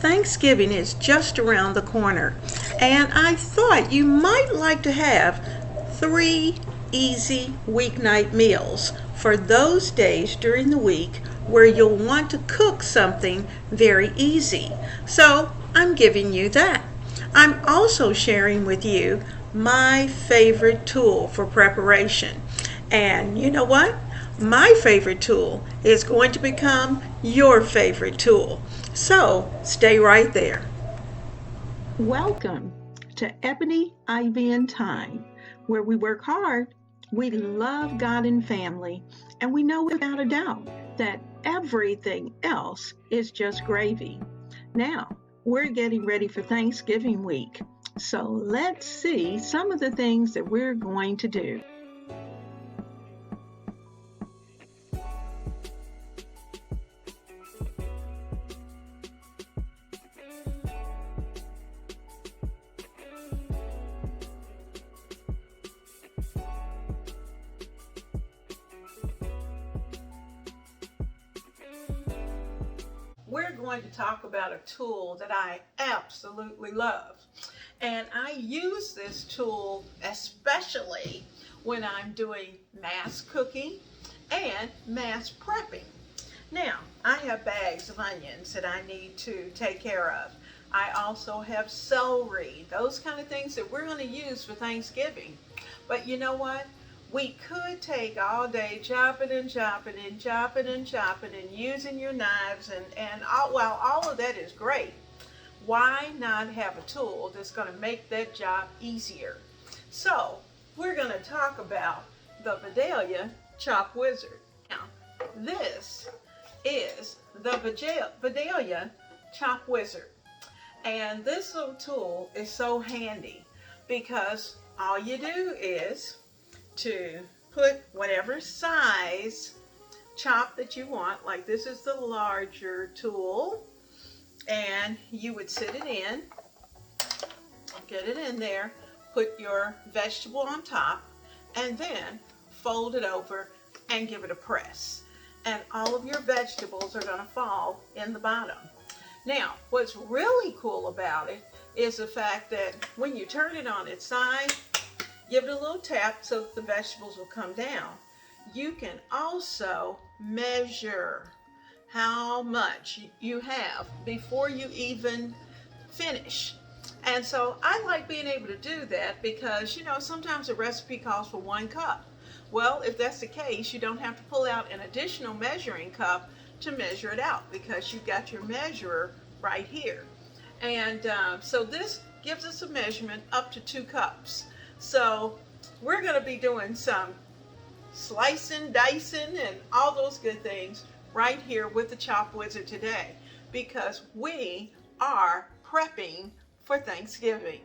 Thanksgiving is just around the corner, and I thought you might like to have 3 easy weeknight meals for those days during the week where you'll want to cook something very easy. So I'm giving you that. I'm also sharing with you my favorite tool for preparation. And you know what? My favorite tool is going to become your favorite tool. So stay right there. Welcome to Ebony, Ivy, and Time, where we work hard, we love God and family, and we know without a doubt that everything else is just gravy. Now, we're getting ready for Thanksgiving week, so let's see some of the things that we're going to do. We're going to talk about a tool that I absolutely love. And I use this tool especially when I'm doing mass cooking and mass prepping. Now, I have bags of onions that I need to take care of. I also have celery, those kind of things that we're going to use for Thanksgiving. But you know what? We could take all day chopping and chopping and chopping and chopping and using your knives and while all of that is great, why not have a tool that's going to make that job easier? So we're going to talk about the Vidalia Chop Wizard. Now, this is the Vidalia Chop Wizard. And this little tool is so handy because all you do is to put whatever size chop that you want, like this is the larger tool, and you would sit it in, get it in there, put your vegetable on top, and then fold it over and give it a press. And all of your vegetables are going to fall in the bottom. Now, what's really cool about it is the fact that when you turn it on its side, give it a little tap so that the vegetables will come down. You can also measure how much you have before you even finish. And so I like being able to do that because, you know, sometimes a recipe calls for 1 cup. Well, if that's the case, you don't have to pull out an additional measuring cup to measure it out because you've got your measurer right here. And so this gives us a measurement up to 2 cups. So we're going to be doing some slicing, dicing, and all those good things right here with the Chop Wizard today because we are prepping for Thanksgiving.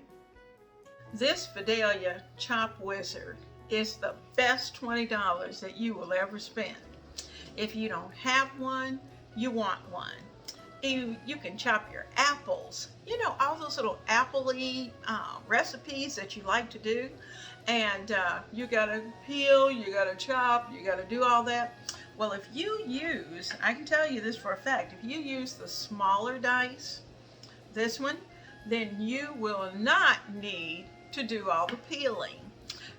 This Vidalia Chop Wizard is the best $20 that you will ever spend. If you don't have one, you want one. You can chop your apples, you know, all those little apple-y recipes that you like to do, and you gotta peel, you gotta chop, you gotta do all that. Well, if you use, I can tell you this for a fact, if you use the smaller dice, this one, then you will not need to do all the peeling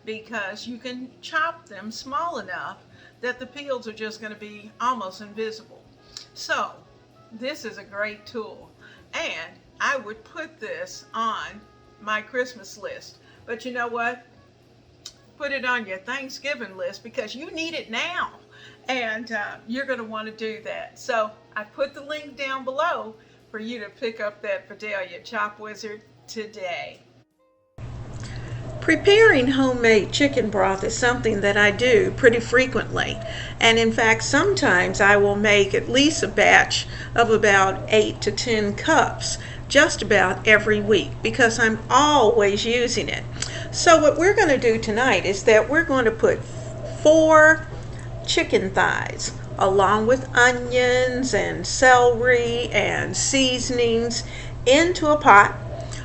because you can chop them small enough that the peels are just going to be almost invisible. So this is a great tool, and I would put this on my Christmas list. But you know what? Put it on your Thanksgiving list because you need it now, and you're going to want to do that. So I put the link down below for you to pick up that Vidalia Chop Wizard today. Preparing homemade chicken broth is something that I do pretty frequently, and in fact sometimes I will make at least a batch of about 8 to 10 cups just about every week because I'm always using it. So what we're going to do tonight is that we're going to put 4 chicken thighs along with onions and celery and seasonings into a pot.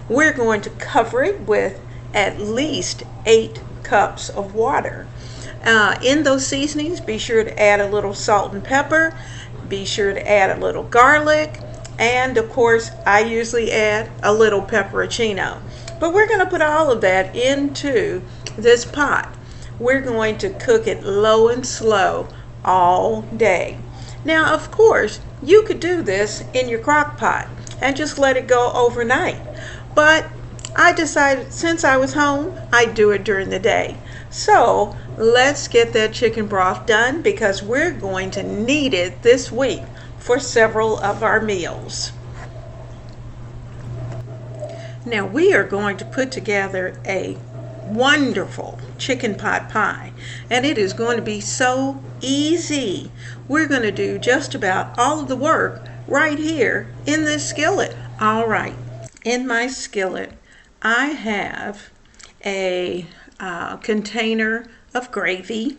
We're going to cover it with at least 8 cups of water. In those seasonings, be sure to add a little salt and pepper. Be sure to add a little garlic And of course, I usually add a little pepperoncino. But we're going to put all of that into this pot. We're going to cook it low and slow all day. Now, of course, you could do this in your crock pot and just let it go overnight. But I decided since I was home, I'd do it during the day. So let's get that chicken broth done because we're going to need it this week for several of our meals. Now we are going to put together a wonderful chicken pot pie, and it is going to be so easy. We're going to do just about all of the work right here in this skillet. All right, in my skillet I have a container of gravy,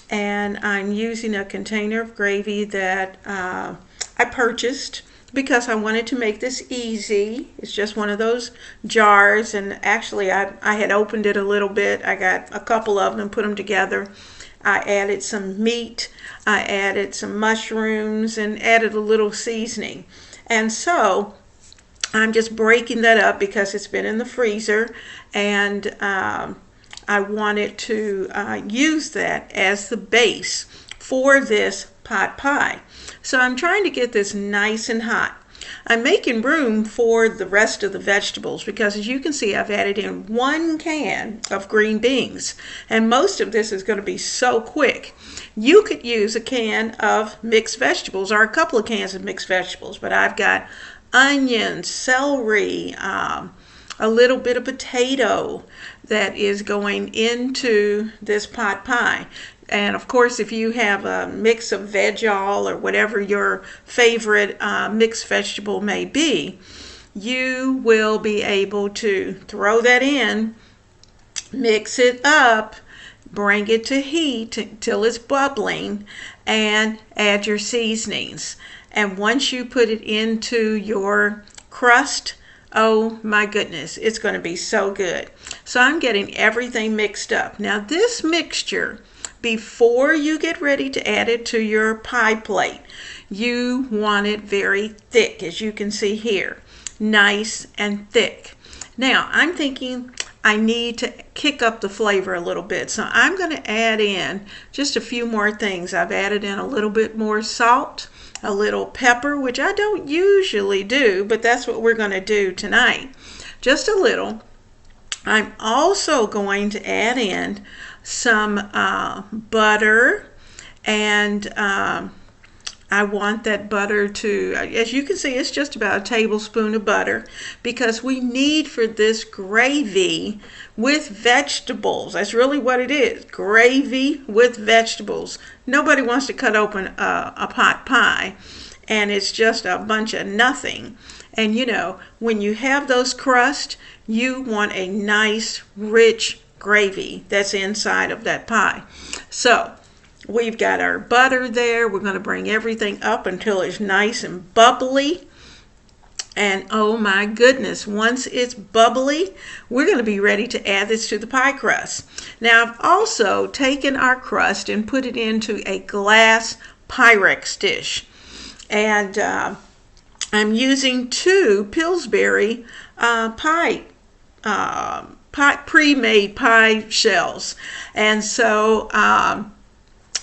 and I'm using a container of gravy that I purchased because I wanted to make this easy. It's just one of those jars, and actually I had opened it a little bit. I got a couple of them, put them together. I added some meat, I added some mushrooms, and added a little seasoning. And so I'm just breaking that up because it's been in the freezer, and I wanted to use that as the base for this pot pie. So I'm trying to get this nice and hot. I'm making room for the rest of the vegetables because, as you can see, I've added in 1 can of green beans, and most of this is going to be so quick. You could use a can of mixed vegetables or a couple of cans of mixed vegetables, but I've got onions, celery, a little bit of potato that is going into this pot pie. And of course, if you have a mix of veg-all or whatever your favorite mixed vegetable may be, you will be able to throw that in, mix it up, bring it to heat till it's bubbling, and add your seasonings. And once you put it into your crust, oh my goodness, it's going to be so good. So I'm getting everything mixed up. Now this mixture, before you get ready to add it to your pie plate, you want it very thick, as you can see here, nice and thick. Now I'm thinking I need to kick up the flavor a little bit, so I'm going to add in just a few more things. I've added in a little bit more salt, a little pepper, which I don't usually do, but that's what we're going to do tonight, just a little. I'm also going to add in some butter, and I want that butter to, as you can see, it's just about a tablespoon of butter because we need for this gravy with vegetables. That's really what it is, gravy with vegetables. Nobody wants to cut open a pot pie and it's just a bunch of nothing. And you know, when you have those crusts, you want a nice, rich gravy that's inside of that pie. So we've got our butter there. We're going to bring everything up until it's nice and bubbly. And oh my goodness, once it's bubbly, we're going to be ready to add this to the pie crust. Now I've also taken our crust and put it into a glass Pyrex dish. And I'm using 2 Pillsbury pre-made pie shells. And so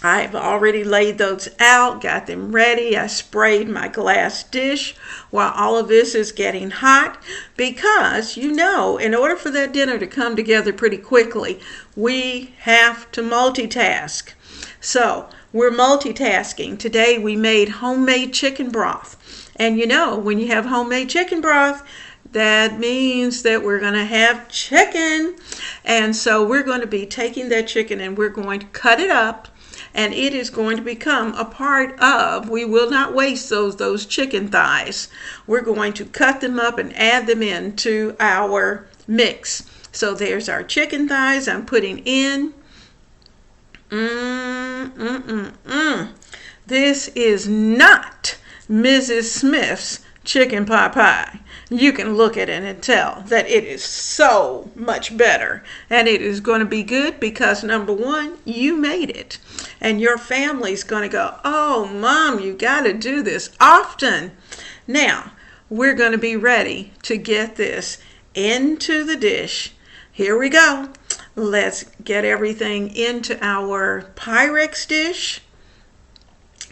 I've already laid those out, got them ready. I sprayed my glass dish while all of this is getting hot because, you know, in order for that dinner to come together pretty quickly, we have to multitask. So we're multitasking. Today we made homemade chicken broth. And you know, when you have homemade chicken broth, that means that we're going to have chicken. And so we're going to be taking that chicken and we're going to cut it up. And it is going to become a part of, we will not waste those chicken thighs. We're going to cut them up and add them into our mix. So there's our chicken thighs I'm putting in. This is not Mrs. Smith's chicken pot pie. You can look at it and tell that it is so much better, and it is going to be good because, number one, you made it, and your family's going to go, oh, Mom, you got to do this often. Now, we're going to be ready to get this into the dish. Here we go. Let's get everything into our Pyrex dish.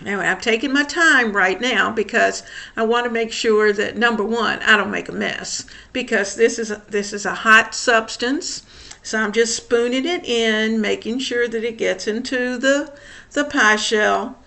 Now, I'm taking my time right now because I want to make sure that, number one, I don't make a mess, because this is a hot substance. So I'm just spooning it in, making sure that it gets into the pie shell.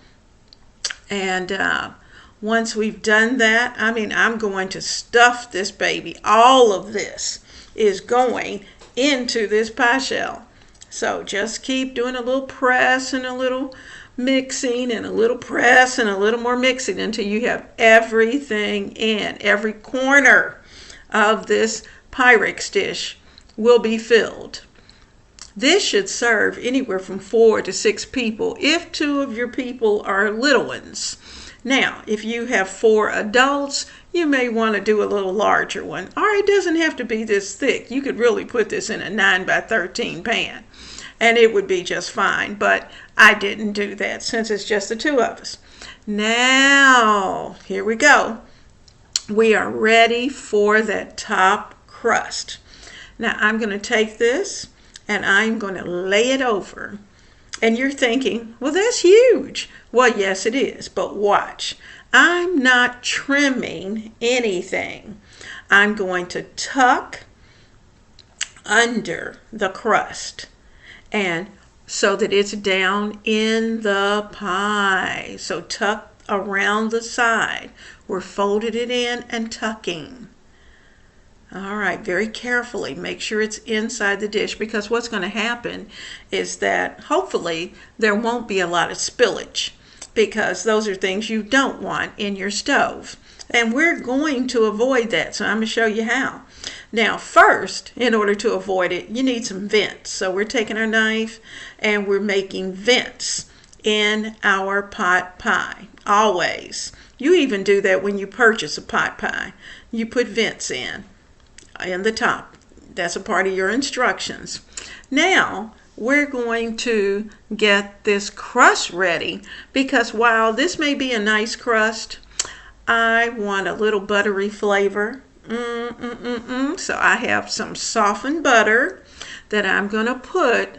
And once we've done that, I'm going to stuff this baby. All of this is going into this pie shell. So just keep doing a little press and a little mixing and a little press and a little more mixing until you have everything in. Every corner of this Pyrex dish will be filled. This should serve anywhere from 4 to 6 people if 2 of your people are little ones. Now, if you have 4 adults, you may want to do a little larger one. Or it doesn't have to be this thick. You could really put this in a 9 by 13 pan and it would be just fine. But I didn't do that since it's just the 2 of us. Now, here we go. We are ready for that top crust. Now, I'm going to take this and I'm going to lay it over. And you're thinking, well, that's huge. Well, yes, it is. But watch. I'm not trimming anything. I'm going to tuck under the crust, and so that it's down in the pie. So tuck around the side. We're folding it in and tucking. All right, very carefully make sure it's inside the dish, because what's going to happen is that hopefully there won't be a lot of spillage, because those are things you don't want in your stove. And we're going to avoid that, so I'm going to show you how. Now, first, in order to avoid it, you need some vents. So we're taking our knife and we're making vents in our pot pie. Always. You even do that when you purchase a pot pie. You put vents in the top. That's a part of your instructions. Now, we're going to get this crust ready, because while this may be a nice crust, I want a little buttery flavor. So I have some softened butter that I'm going to put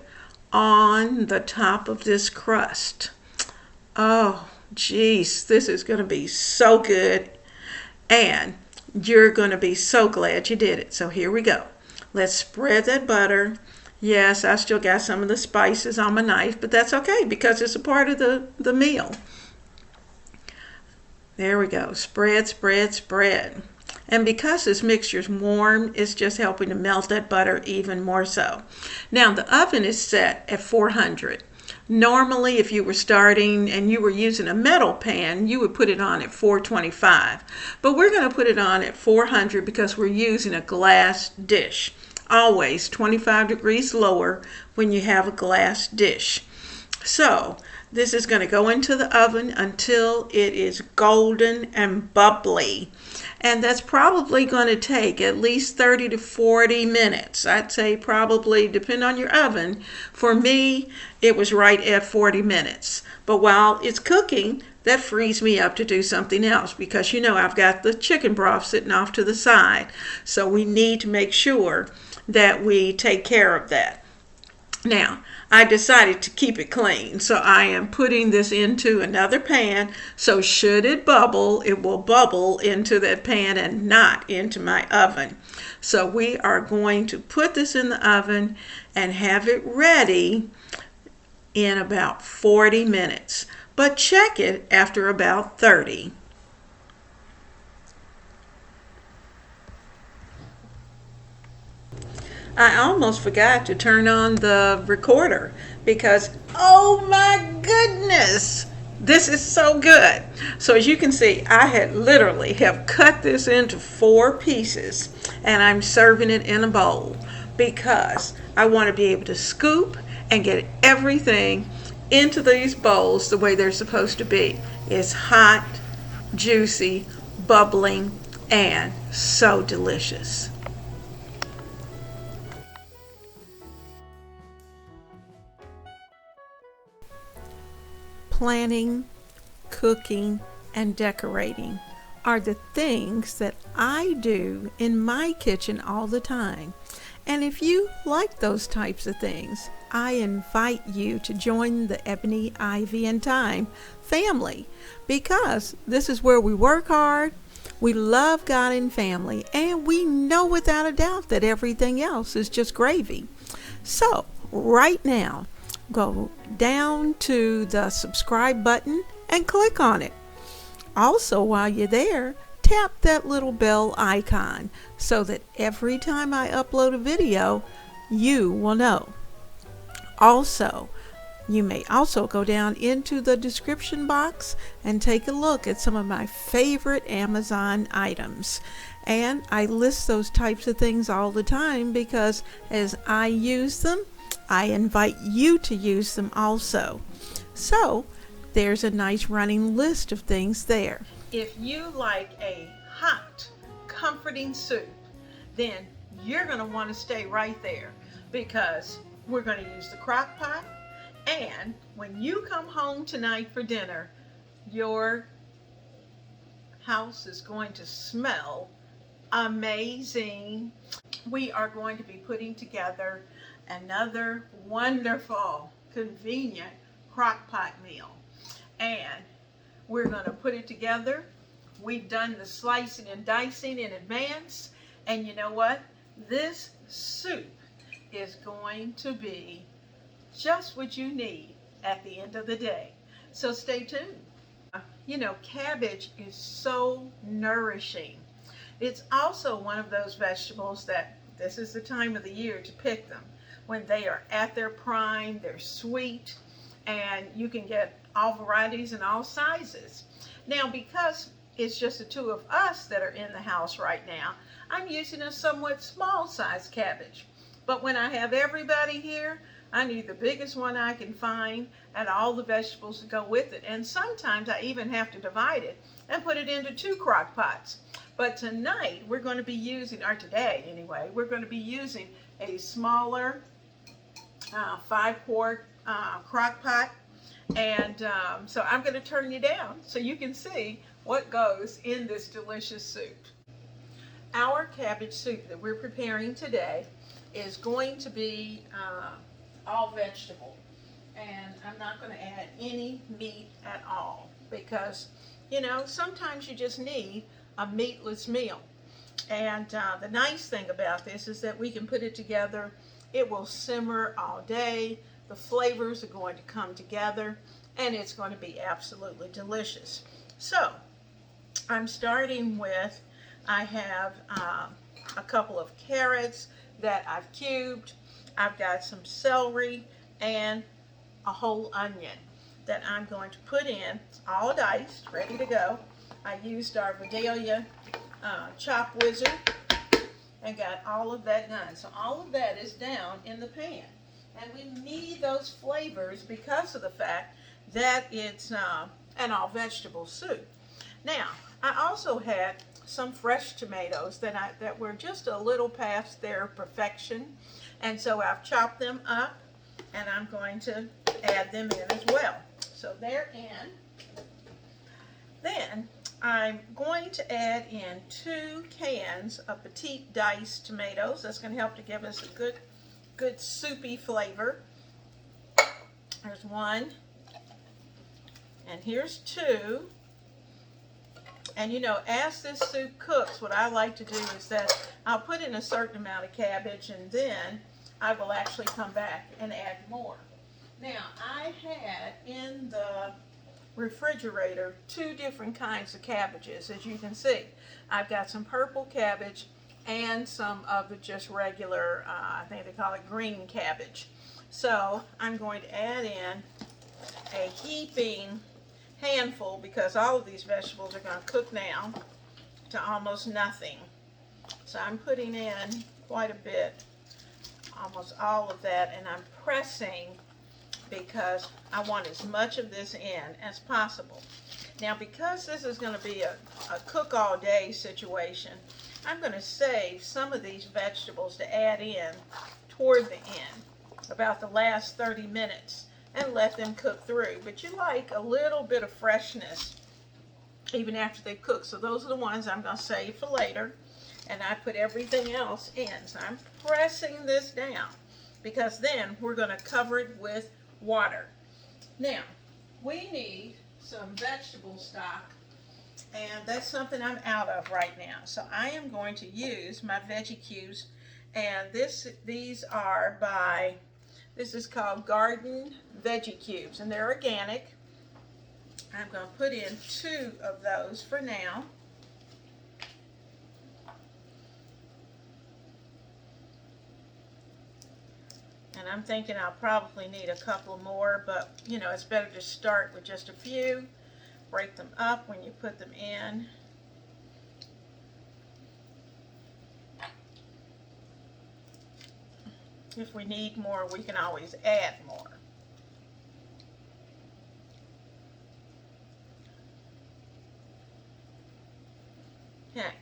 on the top of this crust. Oh, geez, this is going to be so good. And you're going to be so glad you did it. So here we go. Let's spread that butter. Yes, I still got some of the spices on my knife, but that's okay because it's a part of the meal. There we go. Spread, spread, spread. And because this mixture is warm, it's just helping to melt that butter even more so. Now, the oven is set at 400. Normally, if you were starting and you were using a metal pan, you would put it on at 425. But we're going to put it on at 400 because we're using a glass dish. Always 25 degrees lower when you have a glass dish. So, this is going to go into the oven until it is golden and bubbly. And that's probably going to take at least 30 to 40 minutes. I'd say probably, depending on your oven. For me, it was right at 40 minutes. But while it's cooking, that frees me up to do something else, because I've got the chicken broth sitting off to the side. So we need to make sure that we take care of that. Now, I decided to keep it clean, so I am putting this into another pan. So should it bubble, it will bubble into that pan and not into my oven. So we are going to put this in the oven and have it ready in about 40 minutes. But check it after about 30. I almost forgot to turn on the recorder because, oh my goodness, this is so good. So as you can see, I had literally have cut this into 4 pieces and I'm serving it in a bowl because I want to be able to scoop and get everything into these bowls the way they're supposed to be. It's hot, juicy, bubbling, and so delicious. Planning, cooking, and decorating are the things that I do in my kitchen all the time. And if you like those types of things, I invite you to join the Ebony, Ivy, and Thyme family, because this is where we work hard, we love God and family, and we know without a doubt that everything else is just gravy. So right now, go down to the subscribe button and click on it. Also, while you're there, tap that little bell icon so that every time I upload a video, you will know. Also, you may also go down into the description box and take a look at some of my favorite Amazon items. And I list those types of things all the time because as I use them, I invite you to use them also. So there's a nice running list of things there. If you like a hot, comforting soup, then you're going to want to stay right there, because we're going to use the crock pot. And when you come home tonight for dinner, your house is going to smell amazing. We are going to be putting together another wonderful, convenient crock pot meal. And we're going to put it together. We've done the slicing and dicing in advance. And you know what? This soup is going to be just what you need at the end of the day. So stay tuned. You know, cabbage is so nourishing. It's also one of those vegetables that this is the time of the year to pick them. When they are at their prime, they're sweet, and you can get all varieties and all sizes. Now, because it's just the two of us that are in the house right now, I'm using a somewhat small size cabbage. But when I have everybody here, I need the biggest one I can find and all the vegetables to go with it. And sometimes I even have to divide it and put it into 2 crock pots. But tonight we're going to be using, or today anyway, we're going to be using a smaller 5-quart crock pot. And so I'm going to turn you down so you can see what goes in this delicious soup. Our cabbage soup that we're preparing today is going to be all vegetable, and I'm not going to add any meat at all, because you know, sometimes you just need a meatless meal. And the nice thing about this is that we can put it together. It will simmer all day. The flavors are going to come together, and it's going to be absolutely delicious. So I'm starting with, I have a couple of carrots that I've cubed. I've got some celery and a whole onion that I'm going to put in, all diced, ready to go. I used our Vidalia chop wizard and got all of that done. So all of that is down in the pan. And we need those flavors because of the fact that it's an all vegetable soup. Now, I also had some fresh tomatoes that were just a little past their perfection. And so I've chopped them up, and I'm going to add them in as well. So they're in. Then I'm going to add in 2 cans of petite diced tomatoes. That's going to help to give us a good soupy flavor. There's 1, and here's 2. And you know, as this soup cooks, what I like to do is that I'll put in a certain amount of cabbage, and then I will actually come back and add more. Now, I had in the refrigerator 2 different kinds of cabbages, as you can see. I've got some purple cabbage and some of the just regular, I think they call it green cabbage. So I'm going to add in a heaping handful, because all of these vegetables are going to cook now to almost nothing. So I'm putting in quite a bit, almost all of that, and I'm pressing because I want as much of this in as possible. Now, because this is going to be a cook all day situation, I'm going to save some of these vegetables to add in toward the end, about the last 30 minutes, and let them cook through. But you like a little bit of freshness even after they cook. So those are the ones I'm going to save for later. And I put everything else in. So I'm pressing this down because then we're going to cover it with water. Now, we need some vegetable stock, and that's something I'm out of right now. So I am going to use my veggie cubes, and these are by, this is called Garden Veggie Cubes, and they're organic. I'm going to put in 2 of those for now. And I'm thinking I'll probably need a couple more, but you know, it's better to start with just a few. Break them up when you put them in. If we need more, we can always add more. Okay,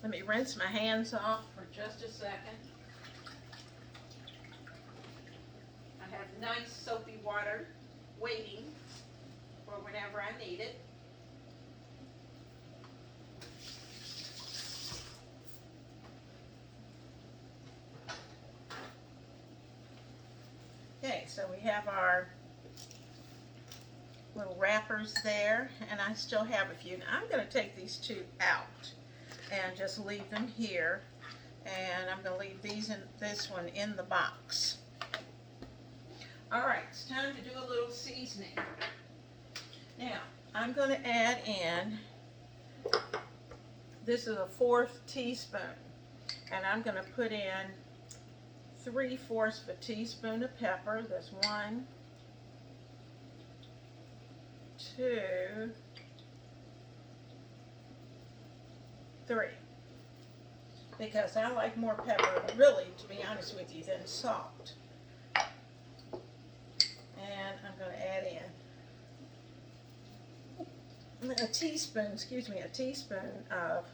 let me rinse my hands off for just a second. I have nice soapy water waiting for whenever I need it. Okay, so we have our little wrappers there, and I still have a few. Now I'm going to take these 2 out and just leave them here, and I'm going to leave this one in the box. All right, it's time to do a little seasoning. Now, I'm going to add in, this is a 1/4 teaspoon, and I'm going to put in 3/4 of a teaspoon of pepper. That's 1, 2, 3. Because I like more pepper, really, to be honest with you, than salt. And I'm going to add in a teaspoon of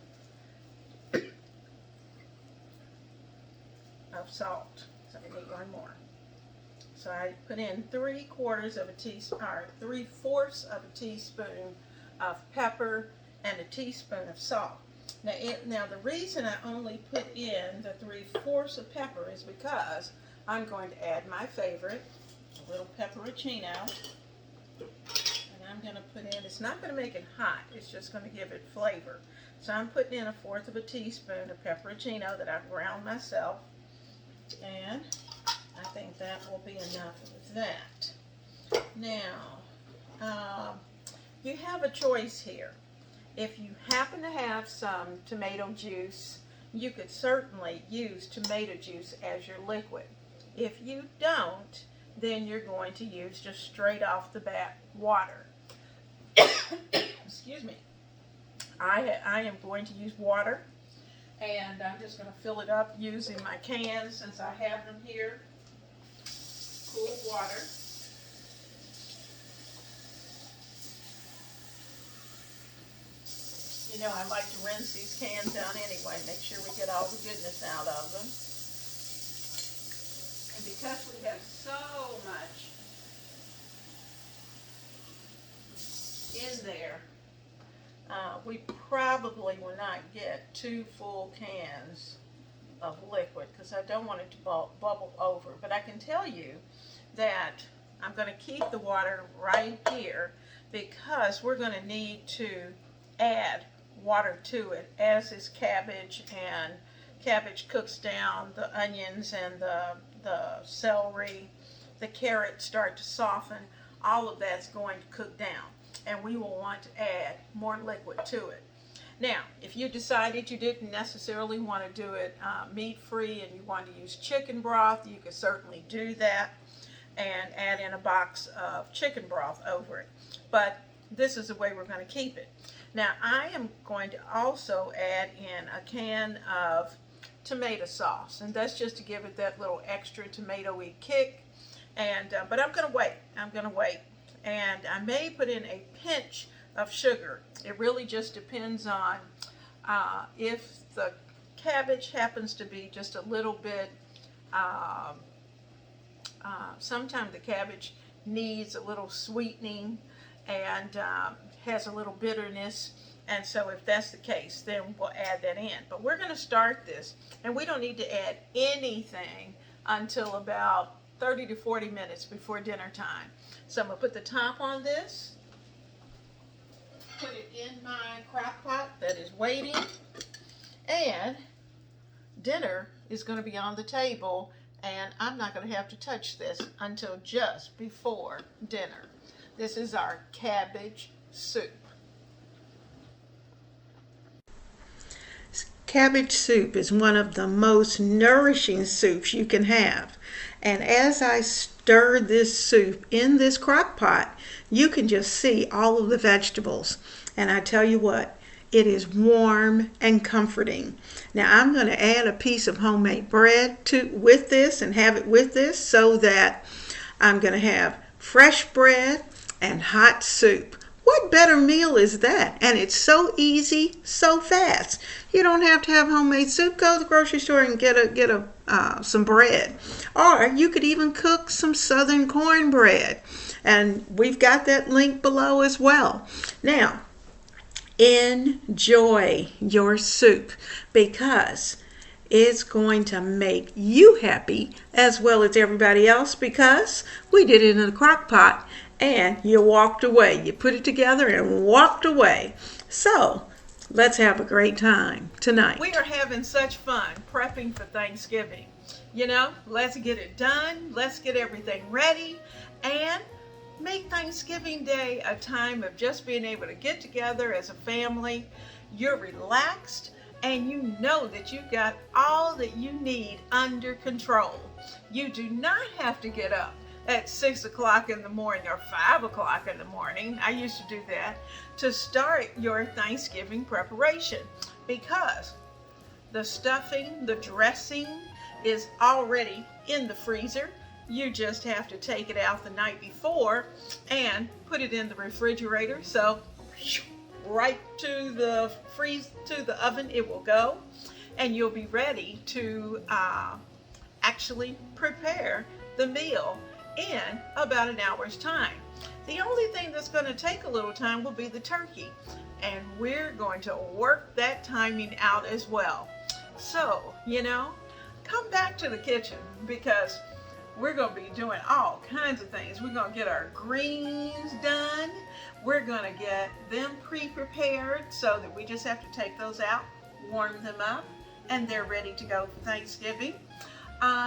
salt. So I need 1 more. So I put in 3/4 of a teaspoon, or 3/4 of a teaspoon of pepper and a teaspoon of salt. Now the reason I only put in the 3/4 of pepper is because I'm going to add my favorite, a little pepperoncino. And I'm going to put in, it's not going to make it hot, it's just going to give it flavor. So I'm putting in 1/4 of a teaspoon of pepperoncino that I've ground myself. And I think that will be enough of that. Now, you have a choice here. If you happen to have some tomato juice, you could certainly use tomato juice as your liquid. If you don't, then you're going to use just straight off the bat water. Excuse me. I am going to use water, and I'm just going to fill it up using my cans since I have them here. Cool water. You know, I like to rinse these cans down anyway, make sure we get all the goodness out of them. And because we have so much in there, we probably will not get 2 full cans of liquid because I don't want it to bubble over. But I can tell you that I'm going to keep the water right here because we're going to need to add water to it as this cabbage cooks down, the onions and the celery, the carrots start to soften. All of that's going to cook down, and we will want to add more liquid to it. Now, if you decided you didn't necessarily want to do it meat-free and you want to use chicken broth, you could certainly do that and add in a box of chicken broth over it. But this is the way we're going to keep it. Now, I am going to also add in a can of tomato sauce, and that's just to give it that little extra tomatoey kick. And but I'm going to wait. And I may put in a pinch of sugar. It really just depends on if the cabbage happens to be just a little bit, sometimes the cabbage needs a little sweetening, and has a little bitterness. And so if that's the case, then we'll add that in. But we're going to start this, and we don't need to add anything until about 30 to 40 minutes before dinner time. So I'm going to put the top on this, put it in my crock pot that is waiting, and dinner is going to be on the table, and I'm not going to have to touch this until just before dinner. This is our cabbage soup. Cabbage soup is one of the most nourishing soups you can have. And as I stir this soup in this crock pot, you can just see all of the vegetables. And I tell you what, it is warm and comforting. Now I'm going to add a piece of homemade bread with this and have it with this, so that I'm going to have fresh bread and hot soup. What better meal is that? And it's so easy, so fast. You don't have to have homemade soup. Go to the grocery store and get some bread. Or you could even cook some southern cornbread. And we've got that link below as well. Now, enjoy your soup, because it's going to make you happy as well as everybody else, because we did it in a crock pot and you walked away. You put it together and walked away. So let's have a great time tonight. We are having such fun prepping for Thanksgiving. You know, let's get it done. Let's get everything ready and make Thanksgiving Day a time of just being able to get together as a family. You're relaxed and you know that you've got all that you need under control. You do not have to get up at 6 o'clock in the morning or 5 o'clock in the morning. I used to do that to start your Thanksgiving preparation, because the stuffing, the dressing is already in the freezer. You just have to take it out the night before and put it in the refrigerator. So right to the oven it will go, and you'll be ready to actually prepare the meal in about an hour's time. The only thing that's going to take a little time will be the turkey, and we're going to work that timing out as well. So, you know, come back to the kitchen, because we're going to be doing all kinds of things. We're going to get our greens done. We're going to get them pre-prepared so that we just have to take those out, warm them up, and they're ready to go for Thanksgiving.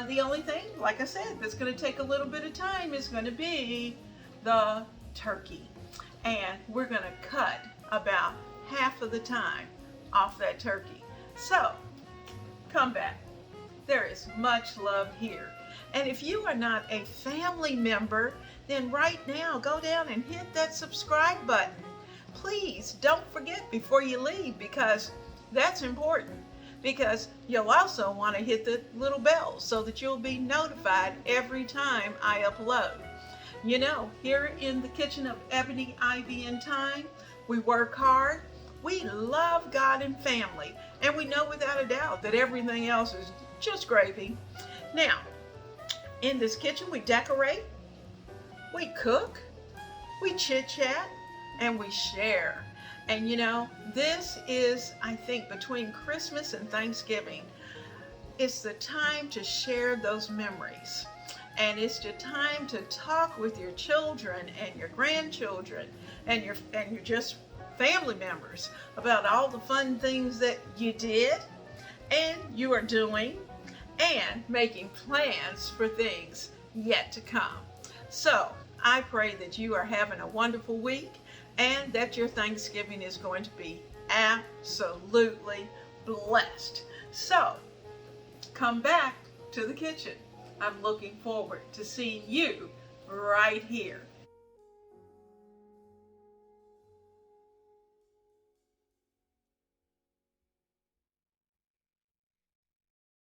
The only thing, like I said, that's going to take a little bit of time is going to be the turkey. And we're going to cut about half of the time off that turkey. So, come back. There is much love here. And if you are not a family member, then right now go down and hit that subscribe button. Please don't forget before you leave, because that's important. Because you'll also want to hit the little bell so that you'll be notified every time I upload. You know, here in the kitchen of Ebony, Ivy, and Thyme, we work hard. We love God and family. And we know without a doubt that everything else is just gravy. Now, in this kitchen, we decorate, we cook, we chit-chat, and we share. And you know, this is, I think, between Christmas and Thanksgiving, it's the time to share those memories. And it's the time to talk with your children and your grandchildren and your just family members about all the fun things that you did and you are doing, and making plans for things yet to come. So I pray that you are having a wonderful week, and that your Thanksgiving is going to be absolutely blessed. So, come back to the kitchen. I'm looking forward to seeing you right here.